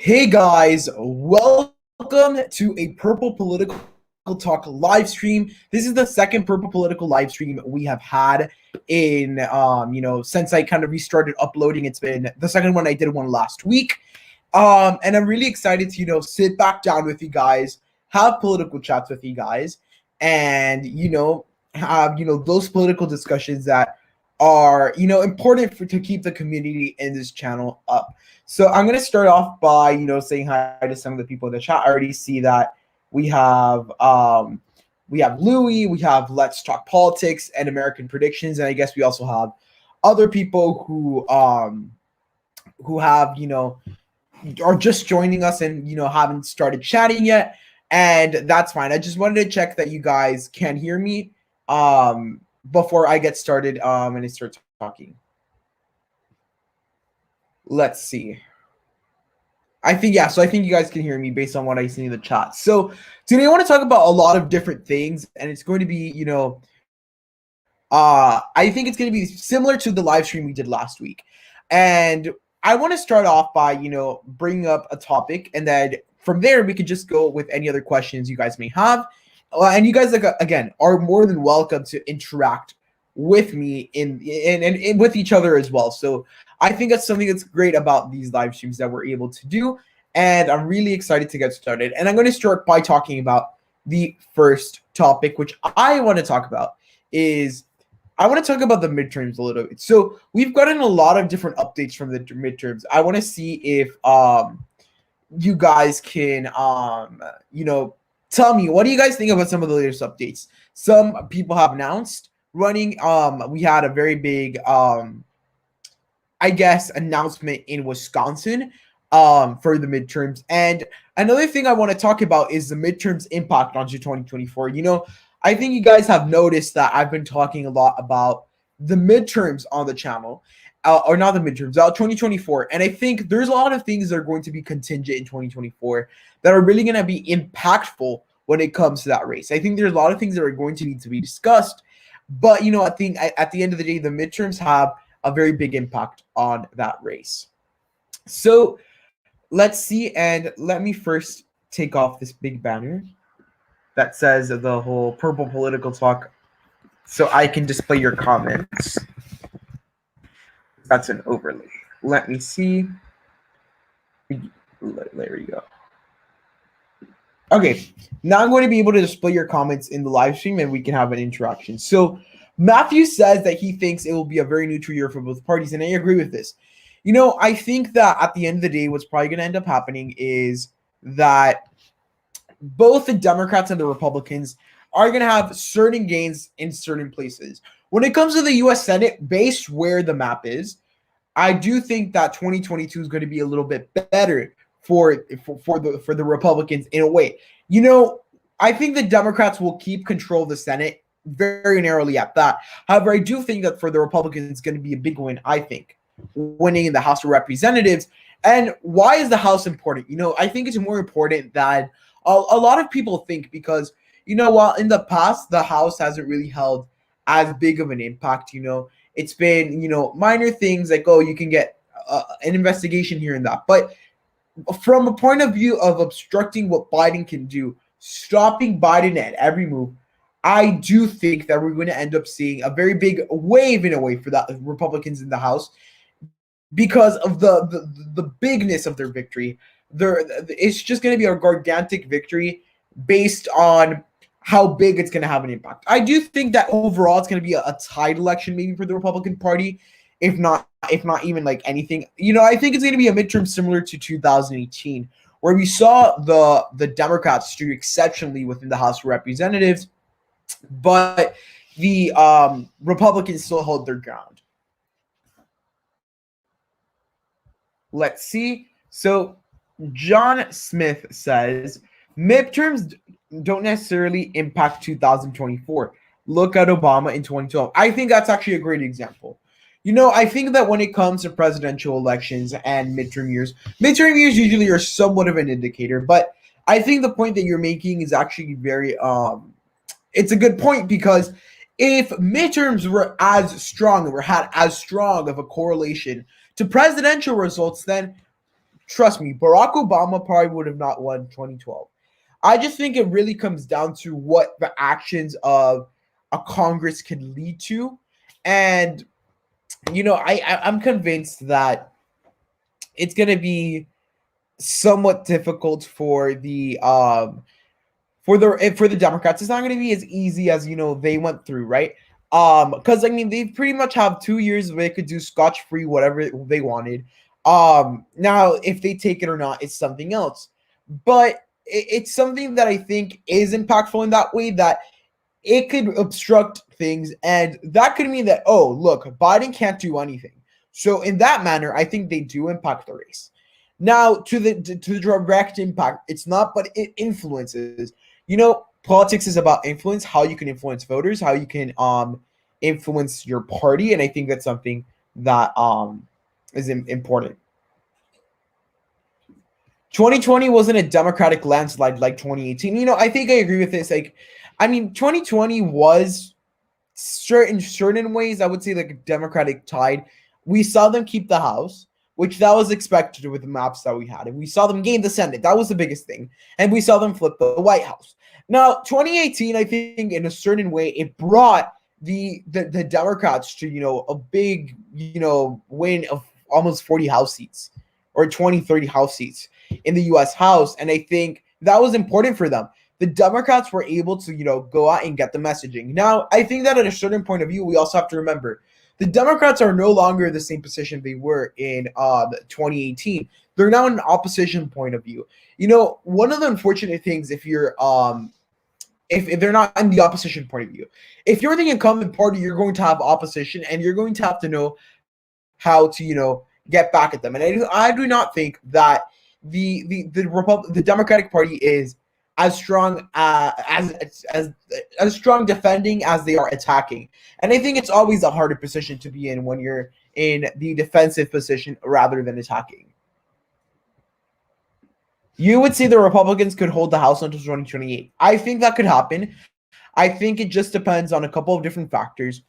Hey guys, welcome to a Purple Political Talk Livestream. This is the second Purple Political Livestream we have had in, since I kind of restarted uploading. It's been the second one. I did one last week. And I'm really excited to, sit back down with you guys, have political chats with you guys, and, have, those political discussions that are, important to keep the community in this channel up. So I'm going to start off by, saying hi to some of the people in the chat. I already see that we have Louie, we have Let's Talk Politics and American Predictions, and I guess we also have other people who have, are just joining us and, haven't started chatting yet. And that's fine. I just wanted to check that you guys can hear me before I get started and I start talking. Let's see. I think you guys can hear me based on what I see in the chat. So today I want to talk about a lot of different things, and it's going to be, I think it's going to be similar to the live stream we did last week. And I want to start off by, bringing up a topic, and then from there we could just go with any other questions you guys may have. And you guys, again, are more than welcome to interact with me in with each other as well. So I think that's something that's great about these live streams that we're able to do, and I'm really excited to get started. And I'm going to start by talking about the first topic, which I want to talk about is I want to talk about the midterms a little bit. So we've gotten a lot of different updates from the midterms. I want to see if you guys can tell me, what do you guys think about some of the latest updates? Some people have announced running. We had a very big announcement in Wisconsin for the midterms. And another thing I want to talk about is the midterms impact on 2024. I think you guys have noticed that I've been talking a lot about the midterms on the channel, or not the midterms, 2024. And I think there's a lot of things that are going to be contingent in 2024 that are really going to be impactful when it comes to that race. I think there's a lot of things that are going to need to be discussed. But, I think at the end of the day, the midterms have a very big impact on that race. So let's see. And let me first take off this big banner that says the whole Purple Political Talk so I can display your comments. That's an overlay. Let me see. There we go. Okay, now I'm going to be able to display your comments in the live stream and we can have an interaction. So Matthew says that he thinks it will be a very neutral year for both parties, and I agree with this. I think that at the end of the day, what's probably going to end up happening is that both the Democrats and the Republicans are going to have certain gains in certain places. When it comes to the U.S. Senate, based where the map is, I do think that 2022 is going to be a little bit better for the Republicans in a way. I think the Democrats will keep control of the Senate very narrowly at that. However, I do think that for the Republicans, it's going to be a big win, I think, winning in the House of Representatives. And why is the House important? I think it's more important than a lot of people think, because, while in the past, the House hasn't really held as big of an impact, it's been, minor things like, oh, you can get an investigation here and that. But from a point of view of obstructing what Biden can do, stopping Biden at every move, I do think that we're going to end up seeing a very big wave in a way for the Republicans in the House because of the bigness of their victory. It's just going to be a gigantic victory based on how big it's going to have an impact. I do think that overall it's going to be a tied election maybe for the Republican Party, if not even like anything. I think it's going to be a midterm similar to 2018, where we saw the Democrats do exceptionally within the House of Representatives, but the Republicans still hold their ground. Let's see. So John Smith says, midterms don't necessarily impact 2024. Look at Obama in 2012. I think that's actually a great example. I think that when it comes to presidential elections and midterm years usually are somewhat of an indicator. But I think the point that you're making is actually very it's a good point, because if midterms were as strong or had as strong of a correlation to presidential results, then trust me, Barack Obama probably would have not won 2012. I just think it really comes down to what the actions of a Congress can lead to. And, I'm convinced that it's going to be somewhat difficult for the Democrats. It's not going to be as easy as they went through, right? Because they pretty much have 2 years where they could do scotch-free whatever they wanted. Now if they take it or not, it's something else. But it's something that I think is impactful in that way, that it could obstruct things, and that could mean that, oh, look, Biden can't do anything. So in that manner, I think they do impact the race. Now, to the direct impact, it's not, but it influences. Politics is about influence, how you can influence voters, how you can influence your party, and I think that's something that is important. 2020 wasn't a Democratic landslide like 2018. I think I agree with this. 2020 was certain ways, I would say, like a Democratic tide. We saw them keep the House, which that was expected with the maps that we had. And we saw them gain the Senate. That was the biggest thing. And we saw them flip the White House. Now, 2018, I think in a certain way, it brought the Democrats to, a big, win of almost 40 House seats or 20, 30 House seats in the U.S. House. And I think that was important for them. The Democrats were able to, go out and get the messaging. Now, I think that at a certain point of view, we also have to remember the Democrats are no longer in the same position they were in 2018. They're now in an opposition point of view. One of the unfortunate things, if you're if they're not in the opposition point of view, if you're the incumbent party, you're going to have opposition, and you're going to have to know how to get back at them. And I do not think that the Democratic Party is as strong as strong defending as they are attacking. And I think it's always a harder position to be in when you're in the defensive position rather than attacking. You would say the Republicans could hold the House until 2028. I think that could happen. I think it just depends on a couple of different factors.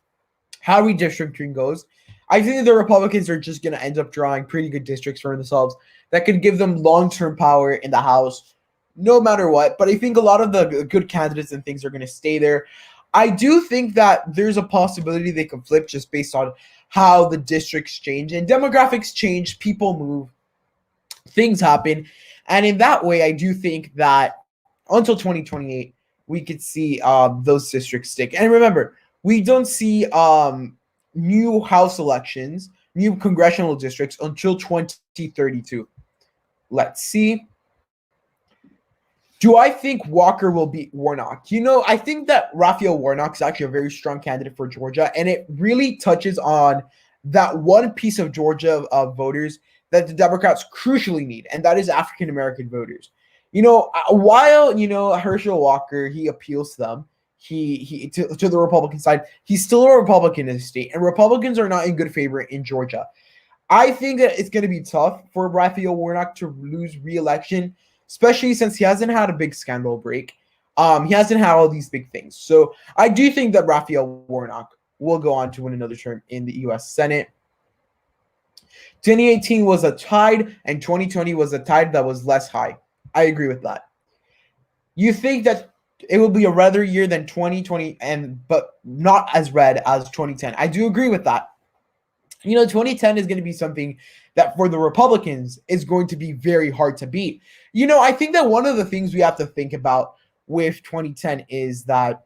How redistricting goes. I think the Republicans are just going to end up drawing pretty good districts for themselves that could give them long-term power in the House, no matter what. But I think a lot of the good candidates and things are going to stay there. I do think that there's a possibility they can flip just based on how the districts change. And demographics change, people move, things happen. And in that way, I do think that until 2028, we could see those districts stick. And remember, we don't see new House elections, new congressional districts until 2032. Let's see. Do I think Walker will beat Warnock? I think that Raphael Warnock is actually a very strong candidate for Georgia, and it really touches on that one piece of Georgia voters that the Democrats crucially need, and that is African-American voters. While, Herschel Walker, he appeals to them, he to the Republican side, he's still a Republican in the state, and Republicans are not in good favor in Georgia. I think that it's going to be tough for Raphael Warnock to lose re-election, especially since he hasn't had a big scandal break. He hasn't had all these big things. So I do think that Raphael Warnock will go on to win another term in the U.S. Senate. 2018 was a tide, and 2020 was a tide that was less high. I agree with that. You think that it will be a redder year than 2020, but not as red as 2010. I do agree with that. 2010 is going to be something that for the Republicans is going to be very hard to beat. I think that one of the things we have to think about with 2010 is that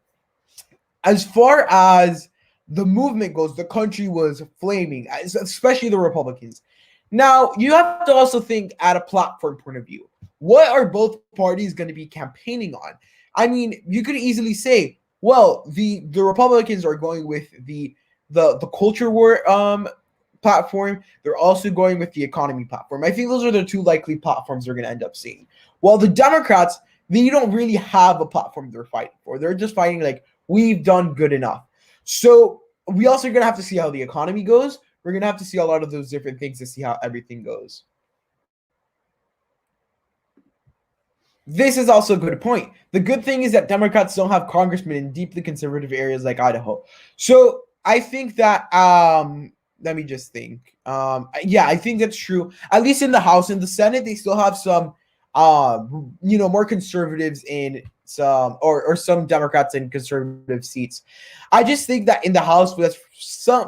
as far as the movement goes, the country was flaming, especially the Republicans. Now, you have to also think at a platform point of view. What are both parties going to be campaigning on? I mean, you could easily say, well, the Republicans are going with the culture war platform. They're also going with the economy platform. I think those are the two likely platforms they're going to end up seeing. While the Democrats, they don't really have a platform they're fighting for. They're just fighting like, we've done good enough. So we also are going to have to see how the economy goes. We're going to have to see a lot of those different things to see how everything goes. This is also a good point. The good thing is that Democrats don't have congressmen in deeply conservative areas like Idaho. So I think that let me just think. Yeah, I think that's true. At least in the House. In the Senate, they still have some, more conservatives in some, or some Democrats in conservative seats. I just think that in the House, that's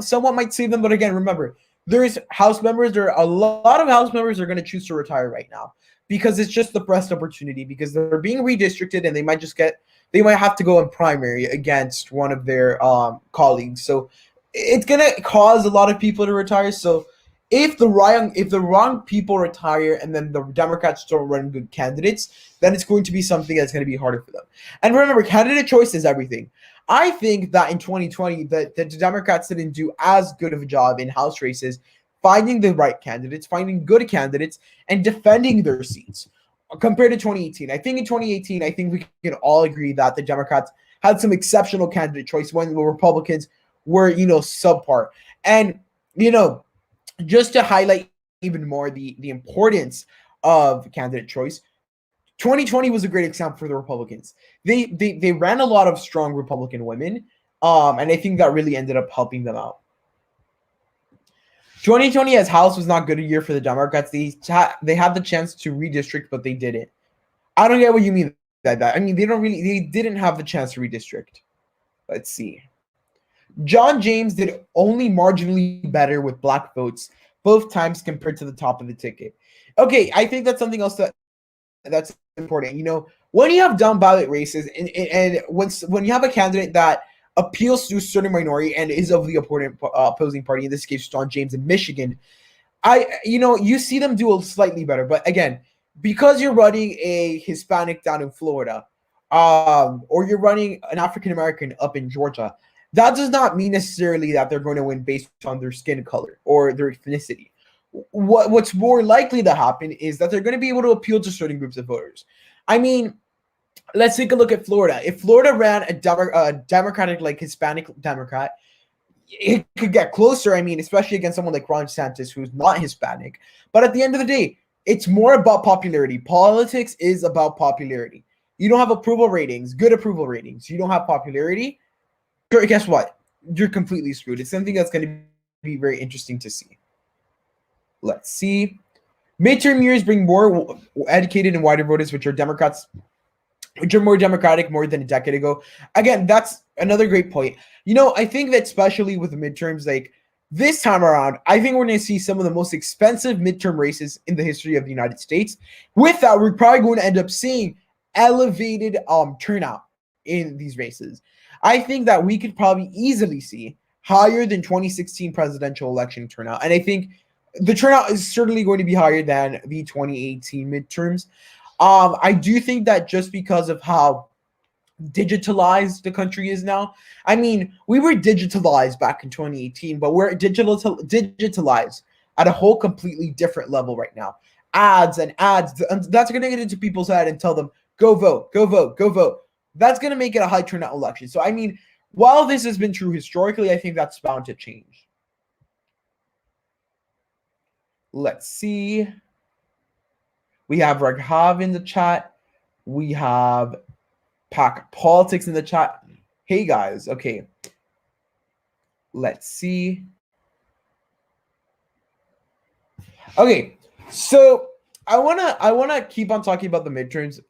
somewhat might save them. But again, remember, there's House members. There are a lot of House members are going to choose to retire right now because it's just the best opportunity, because they're being redistricted and they might have to go in primary against one of their colleagues. So it's gonna cause a lot of people to retire. So if the wrong people retire and then the Democrats don't run good candidates, then it's going to be something that's going to be harder for them. And remember, candidate choice is everything. I think that in 2020, the Democrats didn't do as good of a job in House races, finding the right candidates, finding good candidates, and defending their seats compared to 2018. I think in 2018, I think we can all agree that the Democrats had some exceptional candidate choice when the Republicans were, subpar. And, just to highlight even more the importance of candidate choice, 2020 was a great example for the Republicans. They ran a lot of strong Republican women, and I think that really ended up helping them out. 2020 as House was not good a year for the Democrats. They had the chance to redistrict, but they didn't. I don't get what you mean by that. I mean, they didn't have the chance to redistrict. Let's see. John James did only marginally better with black votes both times compared to the top of the ticket. Okay, I think that's something else that's important. When you have down ballot races and when you have a candidate that appeals to a certain minority and is of the opposing party, in this case, John James in Michigan, you see them do a slightly better. But again, because you're running a Hispanic down in Florida, or you're running an African American up in Georgia, that does not mean necessarily that they're going to win based on their skin color or their ethnicity. What's more likely to happen is that they're going to be able to appeal to certain groups of voters. I mean, let's take a look at Florida. If Florida ran a Democratic, like Hispanic Democrat, it could get closer. I mean, especially against someone like Ron DeSantis, who's not Hispanic. But at the end of the day, it's more about popularity. Politics is about popularity. You don't have approval ratings, good approval ratings. You don't have popularity. Guess what? You're completely screwed. It's something that's going to be very interesting to see. Let's see. Midterm years bring more educated and wider voters, which are more democratic more than a decade ago. Again, that's another great point. I think that especially with the midterms, like this time around, I think we're going to see some of the most expensive midterm races in the history of the United States. With that, we're probably going to end up seeing elevated turnout in these races. I think that we could probably easily see higher than 2016 presidential election turnout. And I think the turnout is certainly going to be higher than the 2018 midterms. I do think that just because of how digitalized the country is now. I mean, we were digitalized back in 2018, but we're digitalized at a whole completely different level right now. Ads, that's going to get into people's head and tell them, go vote, go vote, go vote. That's going to make it a high turnout election. So, I mean, while this has been true historically, I think that's bound to change. Let's see. We have Raghav in the chat. We have Pack Politics in the chat. Hey, guys. Okay. Let's see. Okay. So, I wanna keep on talking about the midterms.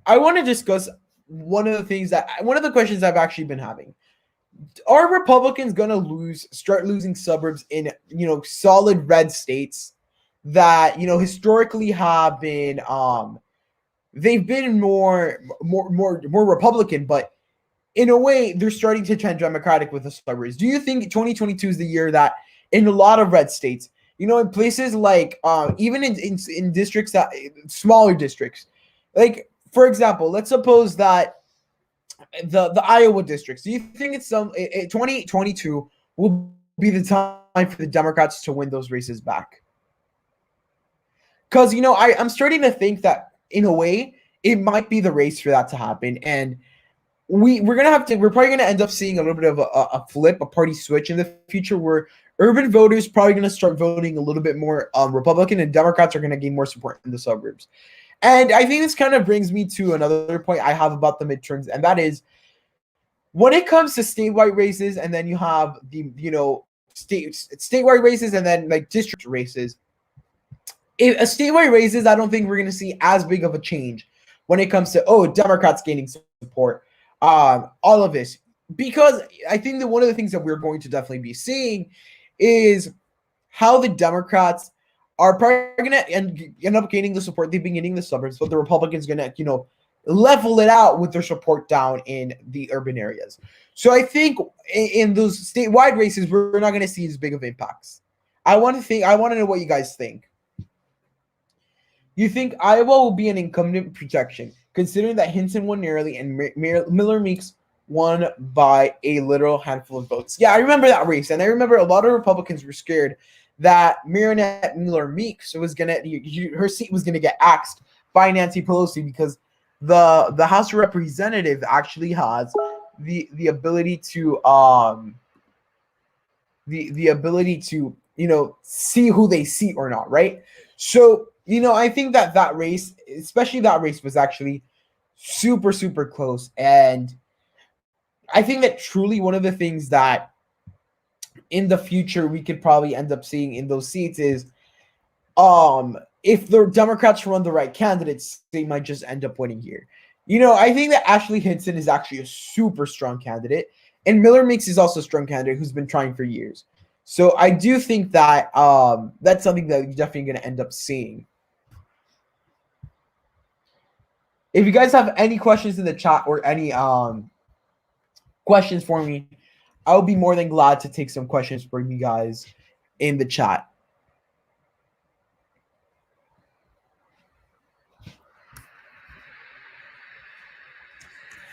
I want to discuss one of the questions I've actually been having. Are Republicans going to start losing suburbs in, solid red states that, historically have been, they've been more Republican, but in a way they're starting to trend Democratic with the suburbs. Do you think 2022 is the year that in a lot of red states, in places like, even in districts that, smaller districts, like, for example, let's suppose that the Iowa districts, do you think 2022 will be the time for the Democrats to win those races back? Because, I'm starting to think that, in a way, it might be the race for that to happen. And we're probably going to end up seeing a little bit of a flip, a party switch in the future where urban voters probably going to start voting a little bit more Republican and Democrats are going to gain more support in the suburbs. And I think this kind of brings me to another point I have about the midterms, and that is when it comes to statewide races, and then you have the, statewide races and then like district races. If a statewide races, I don't think we're going to see as big of a change when it comes to Democrats gaining support, all of this, because I think that one of the things that we're going to definitely be seeing is how the Democrats are probably going to end up gaining the support they've been getting in the suburbs, but the Republicans going to level it out with their support down in the urban areas. So I think in those statewide races, we're not going to see as big of impacts. I want to know what you guys think. You think Iowa will be an incumbent projection, considering that Hinton won narrowly and Miller Meeks won by a literal handful of votes? Yeah, I remember that race, and I remember a lot of Republicans were scared that Marinette Miller Meeks her seat was gonna get axed by Nancy Pelosi, because the House of Representatives actually has the ability to the ability to see who they seat or not, right? So I think that race, especially that race, was actually super, super close. And I think that truly one of the things that in the future we could probably end up seeing in those seats is if the Democrats run the right candidates, they might just end up winning here. I think that Ashley Hinton is actually a super strong candidate, and Miller Meeks is also a strong candidate who's been trying for years. So I do think that that's something that you're definitely going to end up seeing. If you guys have any questions in the chat or any questions for me, I'll be more than glad to take some questions from you guys in the chat.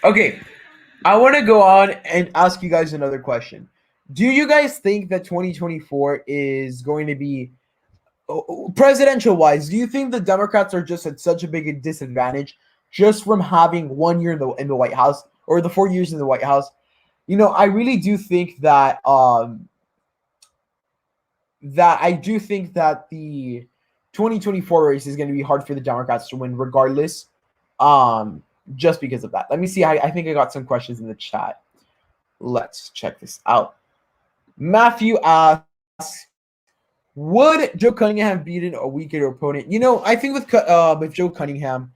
Okay, I want to go on and ask you guys another question. Do you guys think that 2024 is going to be, presidential-wise, do you think the Democrats are just at such a big disadvantage just from having 1 year in the White House, or the 4 years in the White House? I really do think that I do think that the 2024 race is going to be hard for the Democrats to win regardless, just because of that. Let me see. I think I got some questions in the chat. Let's check this out. Matthew asks, would Joe Cunningham have beaten a weaker opponent? I think with Joe Cunningham,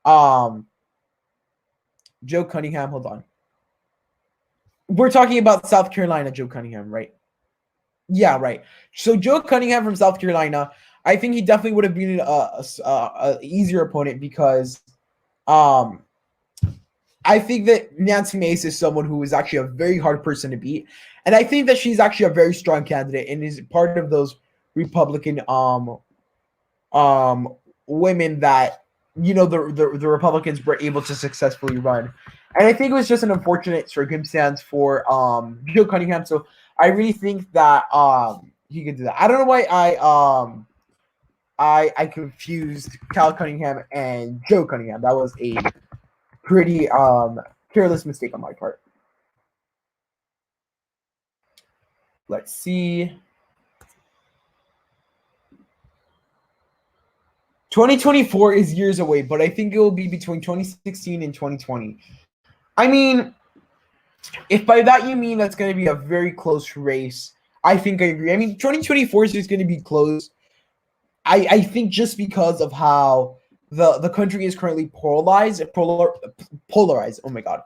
hold on. We're talking about South Carolina Joe Cunningham, right? Yeah, right. So Joe Cunningham from South Carolina, I think he definitely would have been a easier opponent, because I think that Nancy Mace is someone who is actually a very hard person to beat, and I think that she's actually a very strong candidate and is part of those Republican women that the Republicans were able to successfully run. And I think it was just an unfortunate circumstance for Joe Cunningham. So I really think that he could do that. I don't know why I confused Cal Cunningham and Joe Cunningham. That was a pretty careless mistake on my part. Let's see. 2024 is years away, but I think it will be between 2016 and 2020. I mean, if by that you mean that's going to be a very close race, I think I agree. I mean, 2024 is just going to be close. I think just because of how the country is currently polarized. Oh my God.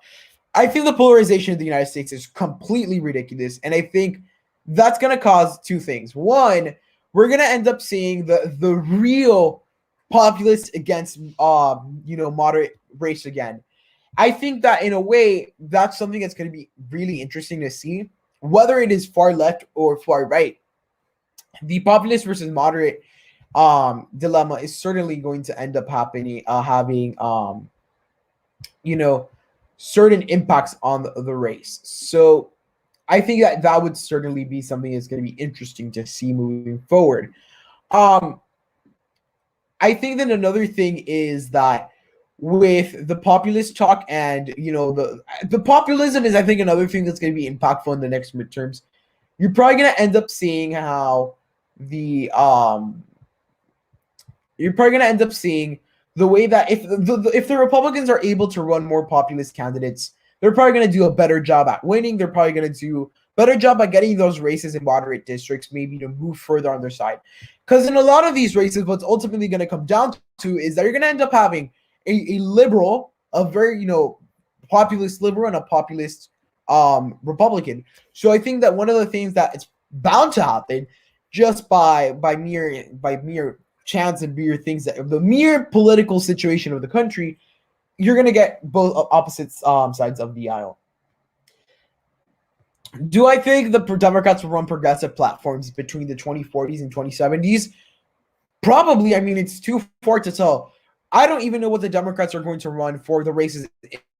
I think the polarization of the United States is completely ridiculous. And I think that's going to cause two things. One, we're going to end up seeing the real populist against, moderate race again. I think that in a way, that's something that's going to be really interesting to see, whether it is far left or far right. The populist versus moderate dilemma is certainly going to end up having certain impacts on the race. So I think that would certainly be something that's going to be interesting to see moving forward. I think that another thing is that with the populist talk and, the populism is, I think, another thing that's going to be impactful in the next midterms. You're probably going to end up seeing how you're probably going to end up seeing the way that if the Republicans are able to run more populist candidates, they're probably going to do a better job at winning. They're probably going to do better job at getting those races in moderate districts, maybe to move further on their side. Because in a lot of these races, what's ultimately going to come down to is that you're going to end up having a liberal, a very, populist liberal, and a populist Republican. So I think that one of the things that it's bound to happen, just by mere chance and mere things, that the mere political situation of the country, you're going to get both opposite sides of the aisle. Do I think the Democrats will run progressive platforms between the 2040s and 2070s? Probably. I mean, it's too far to tell. I don't even know what the Democrats are going to run for the races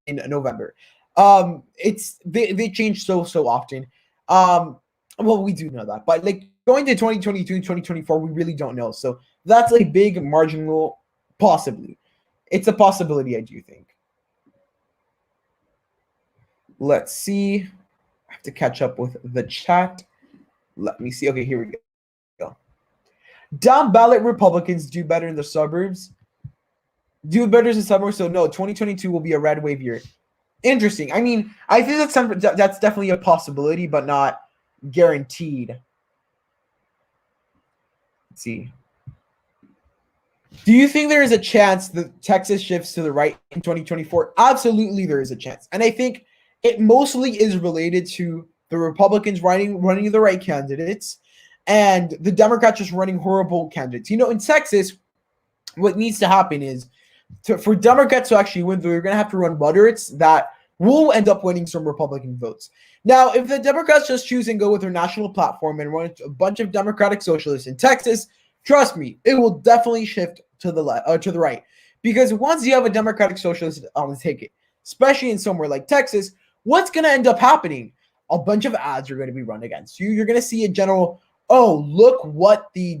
in November. They change so often. Well, we do know that, but like going to 2022 and 2024, we really don't know. So that's a big marginal possibly. It's a possibility, I do think. Let's see. I have to catch up with the chat. Let me see. Okay, here we go. Down ballot Republicans do better in the suburbs. Do better in the suburbs. So no, 2022 will be a red wave year. Interesting. I mean, I think that's definitely a possibility, but not guaranteed. Let's see. Do you think there is a chance that Texas shifts to the right in 2024? Absolutely, there is a chance. And I think it mostly is related to the Republicans running the right candidates and the Democrats just running horrible candidates. In Texas, what needs to happen is for Democrats to actually win, they're going to have to run moderates that will end up winning some Republican votes. Now, if the Democrats just choose and go with their national platform and run a bunch of Democratic socialists in Texas, trust me, it will definitely shift to the left, to the right. Because once you have a Democratic socialist on the ticket, especially in somewhere like Texas, what's going to end up happening? A bunch of ads are going to be run against you. You're going to see a general, oh, look what the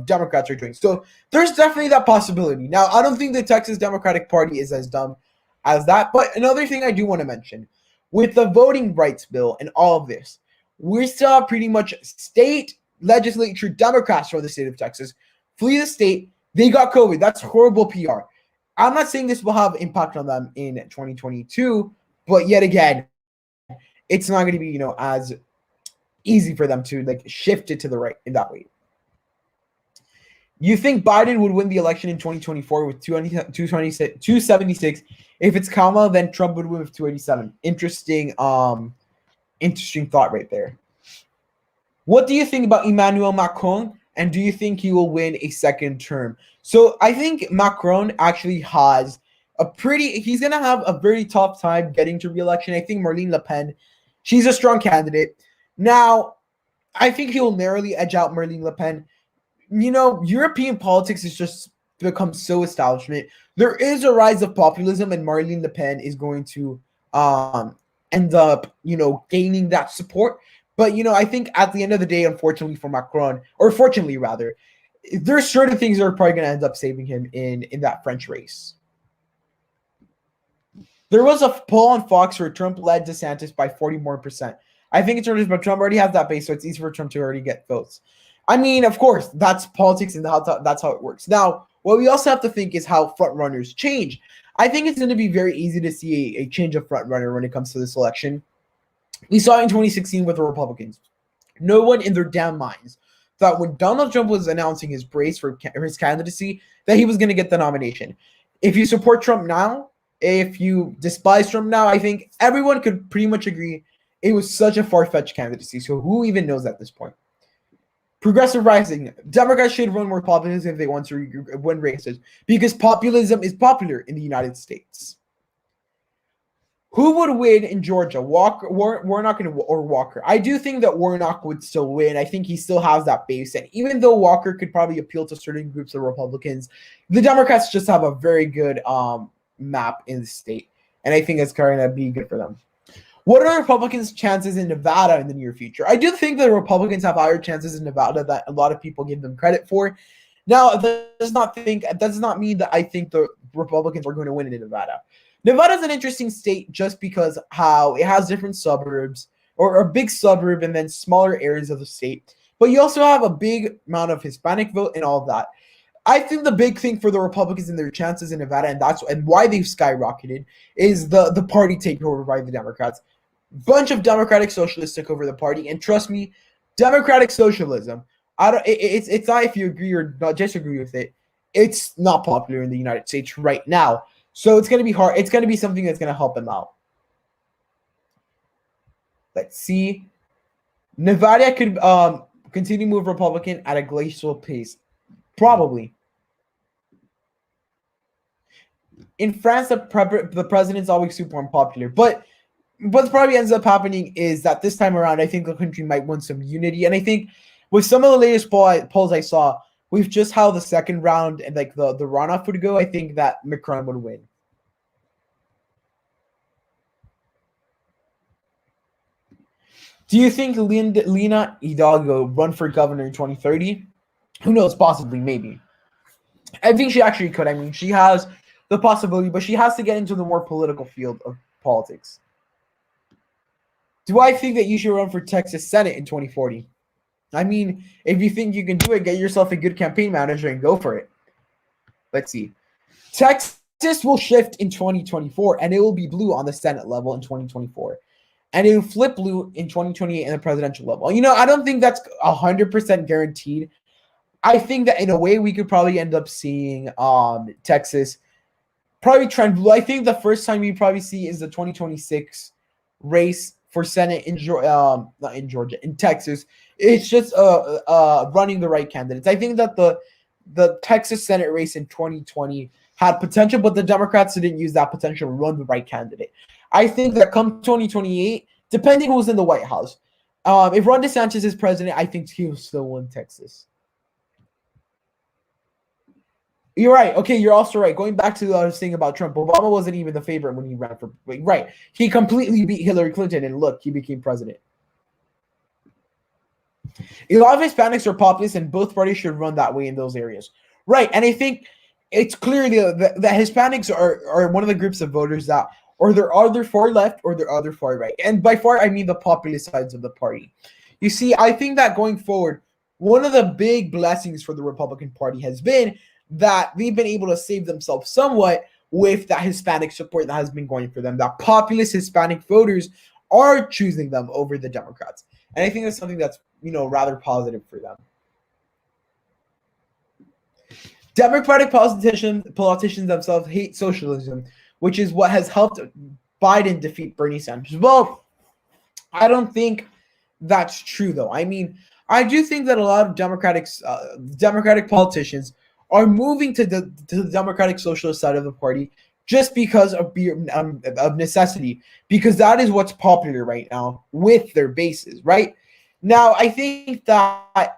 Democrats are doing. So there's definitely that possibility. Now, I don't think the Texas Democratic Party is as dumb as that. But another thing I do want to mention, with the voting rights bill and all of this, we saw pretty much state legislature Democrats from the state of Texas flee the state. They got COVID. That's horrible PR. I'm not saying this will have impact on them in 2022, but yet again, it's not going to be, as easy for them to shift it to the right in that way. You think Biden would win the election in 2024 with 276? If it's Kamala, then Trump would win with 287. Interesting thought right there. What do you think about Emmanuel Macron? And do you think he will win a second term? So I think Macron actually has he's going to have a very tough time getting to re-election. I think Marine Le Pen, she's a strong candidate. Now, I think he'll narrowly edge out Marine Le Pen. European politics has just become so establishment. There is a rise of populism, and Marine Le Pen is going to end up, gaining that support. But, I think at the end of the day, unfortunately for Macron, or fortunately rather, there's certain things that are probably going to end up saving him in that French race. There was a poll on Fox where Trump led DeSantis by 40% more. I think it's already, but Trump already has that base, so it's easy for Trump to already get votes. I mean, of course, that's politics and that's how it works. Now, what we also have to think is how front runners change. I think it's going to be very easy to see a change of front runner when it comes to this election. We saw it in 2016 with the Republicans. No one in their damn minds thought when Donald Trump was announcing his brace for his candidacy that he was going to get the nomination. If you support Trump now, if you despise Trump now, I think everyone could pretty much agree it was such a far-fetched candidacy. So who even knows at this point? Progressive rising. Democrats should run more populism if they want to win races because populism is popular in the United States. Who would win in Georgia? Warnock or Walker? I do think that Warnock would still win. I think he still has that base. And even though Walker could probably appeal to certain groups of Republicans, the Democrats just have a very good map in the state. And I think it's going to be good for them. What are Republicans' chances in Nevada in the near future? I do think that Republicans have higher chances in Nevada that a lot of people give them credit for. Now, that does not mean that I think the Republicans are going to win in Nevada. Nevada is an interesting state just because how it has different suburbs or a big suburb and then smaller areas of the state. But you also have a big amount of Hispanic vote and all of that. I think the big thing for the Republicans and their chances in Nevada, and why they've skyrocketed, is the party takeover by the Democrats. bunch of Democratic socialists took over the party, and trust me, Democratic socialism, it's not if you agree or not disagree with it, it's not popular in the United States right now. So it's going to be hard. It's going to be something that's going to help him out. Let's see. Nevada could continue to move Republican at a glacial pace. Probably. In France, the president's always super unpopular. But what probably ends up happening is that this time around, I think the country might want some unity. And I think with some of the latest polls I saw, with just how the second round and like the runoff would go, I think that Macron would win. Do you think Lena Hidalgo run for governor in 2030? Who knows? Possibly, maybe. I think she actually could. I mean, she has the possibility, but she has to get into the more political field of politics. Do I think that you should run for Texas Senate in 2040? I mean, if you think you can do it, get yourself a good campaign manager and go for it. Let's see. Texas will shift in 2024, and it will be blue on the Senate level in 2024. And it will flip blue in 2028 in the presidential level. You know, I don't think that's 100% guaranteed. I think that in a way we could probably end up seeing Texas probably trend blue. I think the first time you probably see is the 2026 race for Senate in not in Georgia, in Texas. It's just running the right candidates. I think that the Texas Senate race in 2020 had potential, but the Democrats didn't use that potential to run the right candidate. I think that come 2028, depending who's in the White House, if Ron DeSantis is president, I think he will still win Texas. You're right. Okay, you're also right. Going back to the other thing about Trump, Obama wasn't even the favorite when he ran for right. He completely beat Hillary Clinton, and look, he became president. A lot of Hispanics are populist, and both parties should run that way in those areas. Right, and I think it's clear that Hispanics are one of the groups of voters that or they're either far left or they're either far right. And by far, I mean the populist sides of the party. You see, I think that going forward, one of the big blessings for the Republican Party has been that they've been able to save themselves somewhat with that Hispanic support that has been going for them. That populist Hispanic voters are choosing them over the Democrats. And I think that's something that's, rather positive for them. Democratic politicians themselves hate socialism, which is what has helped Biden defeat Bernie Sanders. Well, I don't think that's true, though. I mean, I do think that a lot of Democratic politicians are moving to the Democratic Socialist side of the party just because of necessity, because that is what's popular right now with their bases, right? Now, I think that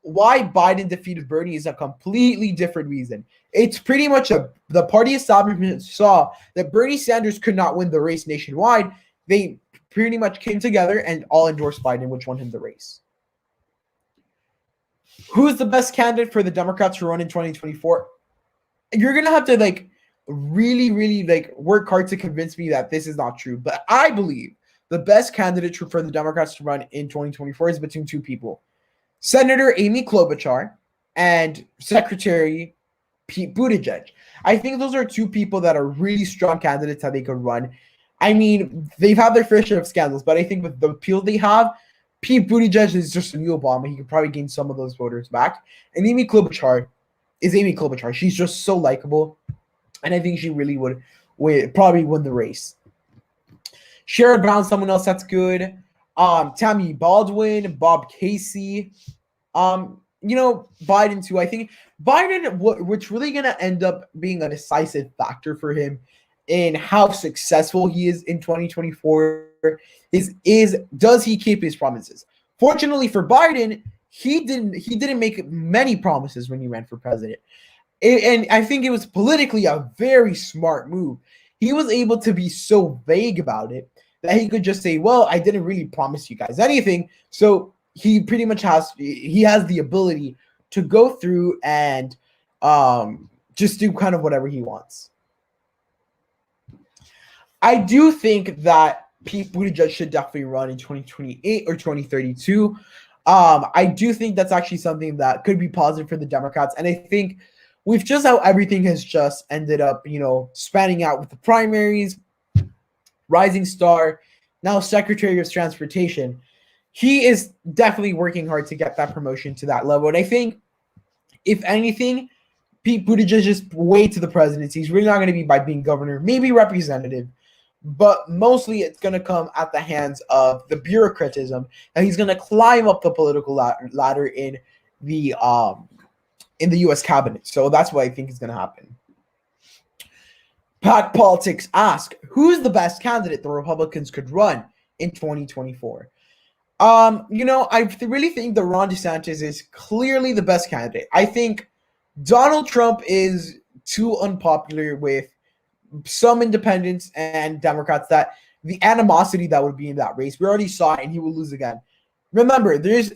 why Biden defeated Bernie is a completely different reason. It's pretty much the party establishment saw that Bernie Sanders could not win the race nationwide. They pretty much came together and all endorsed Biden, which won him the race. Who's the best candidate for the Democrats to run in 2024? You're going to have to really work hard to convince me that this is not true. But I believe the best candidate for the Democrats to run in 2024 is between two people. Senator Amy Klobuchar and Secretary Pete Buttigieg. I think those are two people that are really strong candidates that they could run. I mean, they've had their fair share of scandals, but I think with the appeal they have, Pete Buttigieg is just a new Obama. He could probably gain some of those voters back. And Amy Klobuchar is Amy Klobuchar. She's just so likable, and I think she really would probably win the race. Sherrod Brown, someone else that's good. Tammy Baldwin, Bob Casey, Biden too. I think Biden, what's really going to end up being a decisive factor for him in how successful he is in 2024 is does he keep his promises? Fortunately for Biden, he didn't make many promises when he ran for president. And I think it was politically a very smart move. He was able to be so vague about it that he could just say, well, I didn't really promise you guys anything. So he pretty much has the ability to go through and just do kind of whatever he wants. I do think that Pete Buttigieg should definitely run in 2028 or 2032. I do think that's actually something that could be positive for the Democrats. And I think with just how everything has just ended up, spanning out with the primaries, Rising Star, now Secretary of Transportation. He is definitely working hard to get that promotion to that level. And I think, if anything, Pete Buttigieg's way to the presidency is really not going to be by being governor, maybe representative, but mostly it's going to come at the hands of the bureaucratism. And he's going to climb up the political ladder in the U.S. cabinet. So that's what I think is going to happen. Pack Politics ask, who's the best candidate the Republicans could run in 2024? I really think that Ron DeSantis is clearly the best candidate. I think Donald Trump is too unpopular with some independents and Democrats that the animosity that would be in that race, we already saw it, and he will lose again. Remember, there's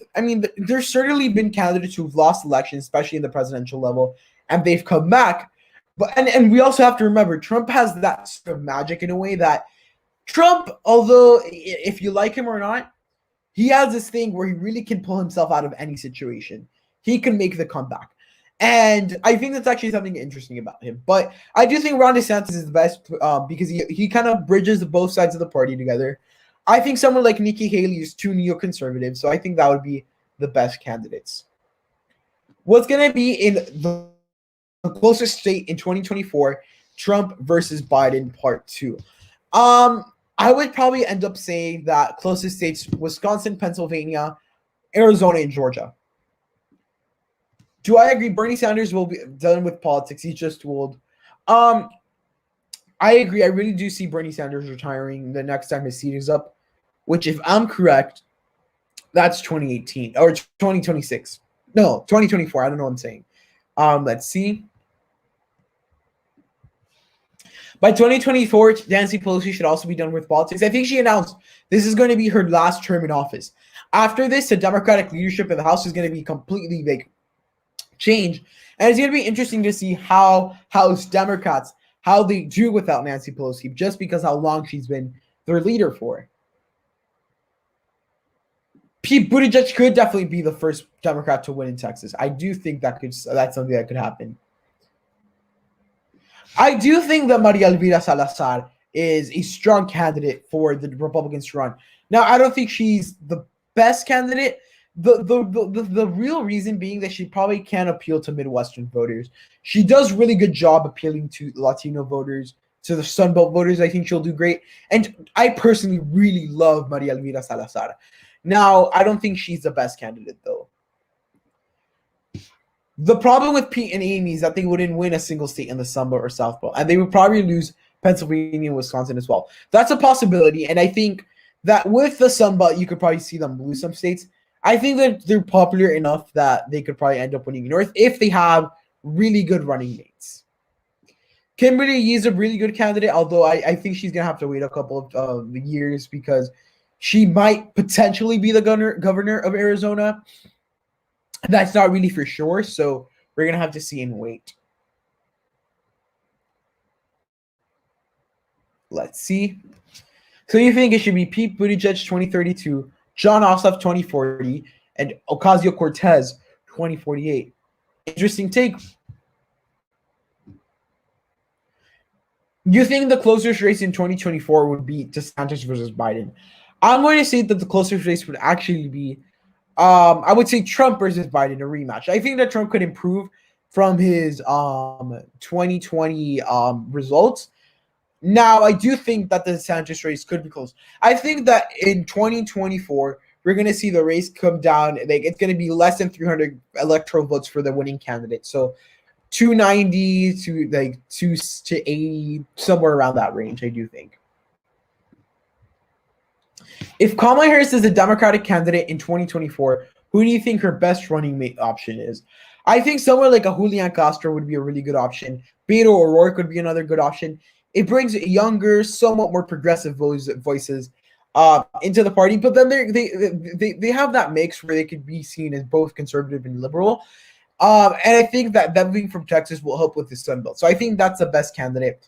certainly been candidates who've lost elections, especially in the presidential level, and they've come back. But and we also have to remember, Trump has that sort of magic in a way that Trump, although if you like him or not, he has this thing where he really can pull himself out of any situation. He can make the comeback. And I think that's actually something interesting about him. But I do think Ron DeSantis is the best because he kind of bridges both sides of the party together. I think someone like Nikki Haley is too neoconservative, so I think that would be the best candidates. What's going to be in the closest state in 2024, Trump versus Biden part 2? I would probably end up saying that closest states, Wisconsin, Pennsylvania, Arizona, and Georgia. Do I agree Bernie Sanders will be done with politics? He's just too old. I agree. I really do see Bernie Sanders retiring the next time his seat is up, which, if I'm correct, that's 2018 or 2026. No, 2024. I don't know what I'm saying. Let's see. By 2024, Nancy Pelosi should also be done with politics. I think she announced this is going to be her last term in office. After this, the Democratic leadership in the House is going to be completely changed. And it's going to be interesting to see how House Democrats, how they do without Nancy Pelosi, just because how long she's been their leader for. Pete Buttigieg could definitely be the first Democrat to win in Texas. I do think that's something that could happen. I do think that Maria Elvira Salazar is a strong candidate for the Republicans to run. Now, I don't think she's the best candidate. The real reason being that she probably can't appeal to Midwestern voters. She does really good job appealing to Latino voters, to the Sunbelt voters. I think she'll do great. And I personally really love Maria Elvira Salazar. Now, I don't think she's the best candidate, though. The problem with Pete and Amy is that they wouldn't win a single state in the Sunbelt or Southbelt, and they would probably lose Pennsylvania and Wisconsin as well. That's a possibility, and I think that with the Sunbelt, you could probably see them lose some states. I think that they're popular enough that they could probably end up winning North if they have really good running mates. Kimberly Yee is a really good candidate, although I think she's going to have to wait a couple of years because she might potentially be the governor of Arizona. That's not really for sure, so we're going to have to see and wait. Let's see. So you think it should be Pete Buttigieg 2032, John Ossoff 2040, and Ocasio-Cortez 2048. Interesting take. You think the closest race in 2024 would be DeSantis versus Biden? I'm going to say that the closest race would actually be I would say Trump versus Biden, a rematch. I think that Trump could improve from his 2020 results. Now, I do think that the DeSantis race could be close. I think that in 2024, we're going to see the race come down. Like, it's going to be less than 300 electoral votes for the winning candidate. So 290 to 280, somewhere around that range, I do think. If Kamala Harris is a Democratic candidate in 2024, who do you think her best running mate option is? I think someone like a Julian Castro would be a really good option. Beto O'Rourke would be another good option. It brings younger, somewhat more progressive voices into the party, but then they have that mix where they could be seen as both conservative and liberal. And I think that them being from Texas will help with the Sun Belt. So I think that's the best candidate.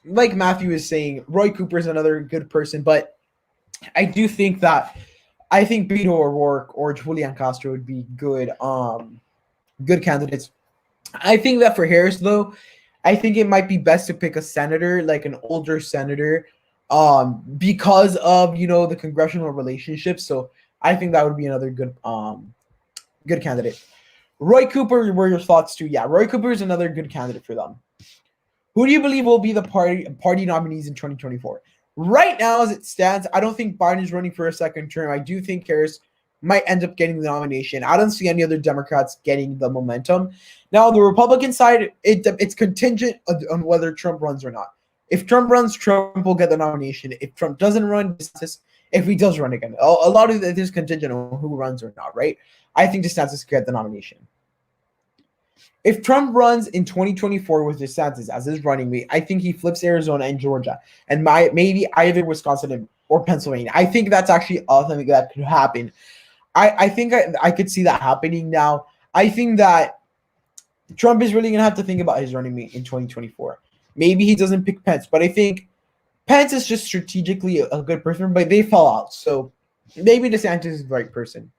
Like Matthew is saying, Roy Cooper is another good person, but I do think that Beto O'Rourke or Julian Castro would be good candidates. I think that for Harris, though, I think it might be best to pick a senator, like an older senator, because of the congressional relationships. So I think that would be another good candidate. Roy Cooper, were your thoughts too? Yeah, Roy Cooper is another good candidate for them. Who do you believe will be the party nominees in 2024? Right now, as it stands, I don't think Biden is running for a second term. I do think Harris might end up getting the nomination. I don't see any other Democrats getting the momentum. Now, on the Republican side, it's contingent on whether Trump runs or not. If Trump runs, Trump will get the nomination. If Trump doesn't run, if he does run again, a lot of it is contingent on who runs or not, right? I think DeSantis could get the nomination. If Trump runs in 2024 with DeSantis as his running mate, I think he flips Arizona and Georgia and maybe either Wisconsin or Pennsylvania. I think that's actually something that could happen. I think I could see that happening now. I think that Trump is really going to have to think about his running mate in 2024. Maybe he doesn't pick Pence, but I think Pence is just strategically a good person, but they fell out. So maybe DeSantis is the right person.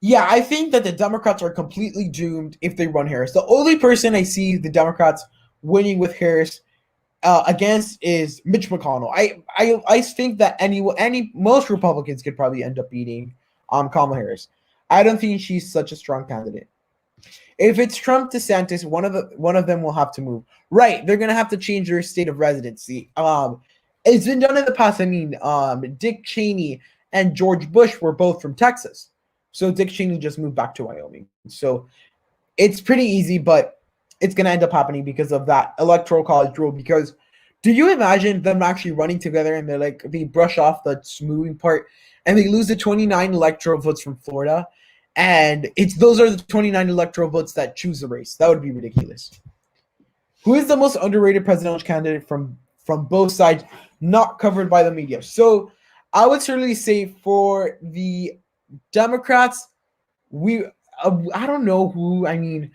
Yeah, I think that the Democrats are completely doomed if they run Harris. The only person I see the Democrats winning with Harris against is Mitch McConnell. I think that most Republicans could probably end up beating Kamala Harris. I don't think she's such a strong candidate. If it's Trump, DeSantis, one of them will have to move. Right, they're gonna have to change their state of residency. It's been done in the past. I mean, Dick Cheney and George Bush were both from Texas. So Dick Cheney just moved back to Wyoming. So it's pretty easy, but it's going to end up happening because of that electoral college rule. Because do you imagine them actually running together and they brush off the smoothing part and they lose the 29 electoral votes from Florida? And those are the 29 electoral votes that choose the race. That would be ridiculous. Who is the most underrated presidential candidate from both sides not covered by the media? So I would certainly say for the Democrats, I don't know who. I mean,